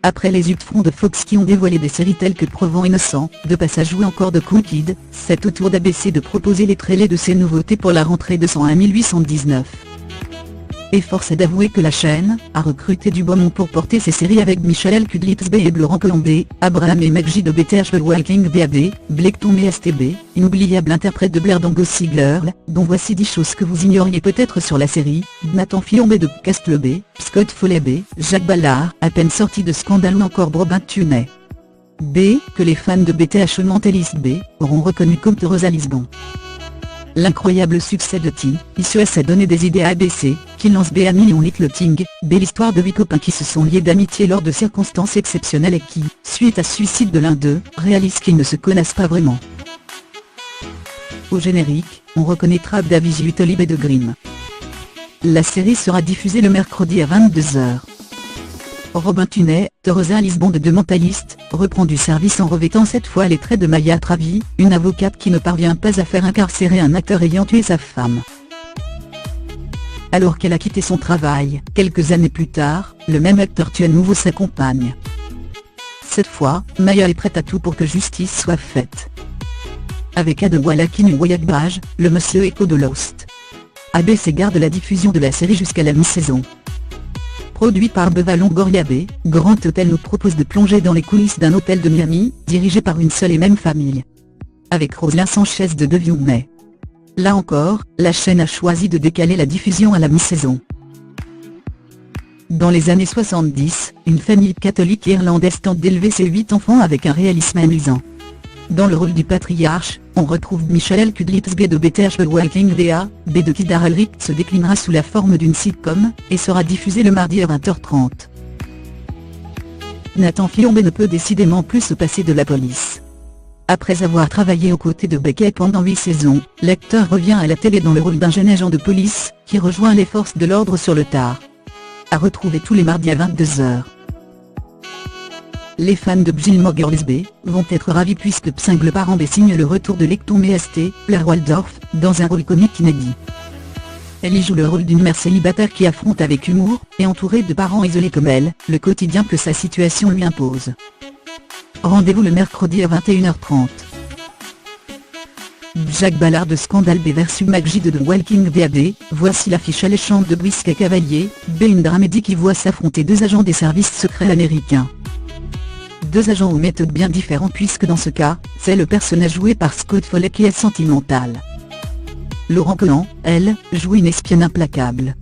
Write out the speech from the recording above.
Après les upfronts de Fox qui ont dévoilé des séries telles que Prouvant Innocent, De Passage ou encore de Crooked, c'est au tour d'ABC de proposer les trailers de ces nouveautés pour la rentrée de 101 819. Et force est d'avouer que la chaîne a recruté du beau monde pour porter ses séries avec Michel Kudlitz-Bey et Laurent Colombet, Abraham et Maggie de BTH The Walking Dead, Blake Tom et STB, inoubliable interprète de Blair dans Gossip Girl, dont voici 10 choses que vous ignoriez peut-être sur la série, Nathan Fillon-Bey de Castle Bay, Scott Foley-Bey, Jacques Ballard, à peine sorti de Scandale ou encore Robin Tunney. B. Que les fans de BTH Mentalist B auront reconnu comme Rosa Lisbon. L'incroyable succès de T.I.C.E.S. a donné des idées à ABC, qui lance B à Million Little Thing, B l'histoire de 8 copains qui se sont liés d'amitié lors de circonstances exceptionnelles et qui, suite à suicide de l'un d'eux, réalisent qu'ils ne se connaissent pas vraiment. Au générique, on reconnaîtra David Utolib et de Grimm. La série sera diffusée le mercredi à 22h. Robin Tunney, Rosa Lisbon de Mentalist, reprend du service en revêtant cette fois les traits de Maya Travi, une avocate qui ne parvient pas à faire incarcérer un acteur ayant tué sa femme. Alors qu'elle a quitté son travail, quelques années plus tard, le même acteur tue à nouveau sa compagne. Cette fois, Maya est prête à tout pour que justice soit faite. Avec Adewale Wayagbraj, le monsieur écho de Lost. ABC garde la diffusion de la série jusqu'à la mi-saison. Produit par Beva Longoria B, Grand Hôtel nous propose de plonger dans les coulisses d'un hôtel de Miami, dirigé par une seule et même famille. Avec Roselyn Sanchez de The View May. Là encore, la chaîne a choisi de décaler la diffusion à la mi-saison. Dans les années 70, une famille catholique irlandaise tente d'élever ses 8 enfants avec un réalisme amusant. Dans le rôle du patriarche, on retrouve Michel Kudlitz-Bey de BTH The Walking Dead, B de Kid Harold se déclinera sous la forme d'une sitcom, et sera diffusé le mardi à 20h30. Nathan Fillon-Bey ne peut décidément plus se passer de la police. Après avoir travaillé aux côtés de Beckett pendant 8 saisons, l'acteur revient à la télé dans le rôle d'un jeune agent de police, qui rejoint les forces de l'ordre sur le tard. À retrouver tous les mardis à 22h. Les fans de Gilmore Girls B vont être ravis puisque Psyng le parent B signe le retour de Lecton et St. Blair Waldorf, dans un rôle comique inédit. Elle y joue le rôle d'une mère célibataire qui affronte avec humour, et entourée de parents isolés comme elle, le quotidien que sa situation lui impose. Rendez-vous le mercredi à 21h30. Jacques Ballard de Scandale B vs Maggie de The Walking Dead B, voici l'affiche alléchante de Brisk et Cavalier, B une dramédie qui voit s'affronter 2 agents des services secrets américains. 2 agents aux méthodes bien différentes puisque dans ce cas, c'est le personnage joué par Scott Foley qui est sentimental. Laurent Cohen, elle, joue une espionne implacable.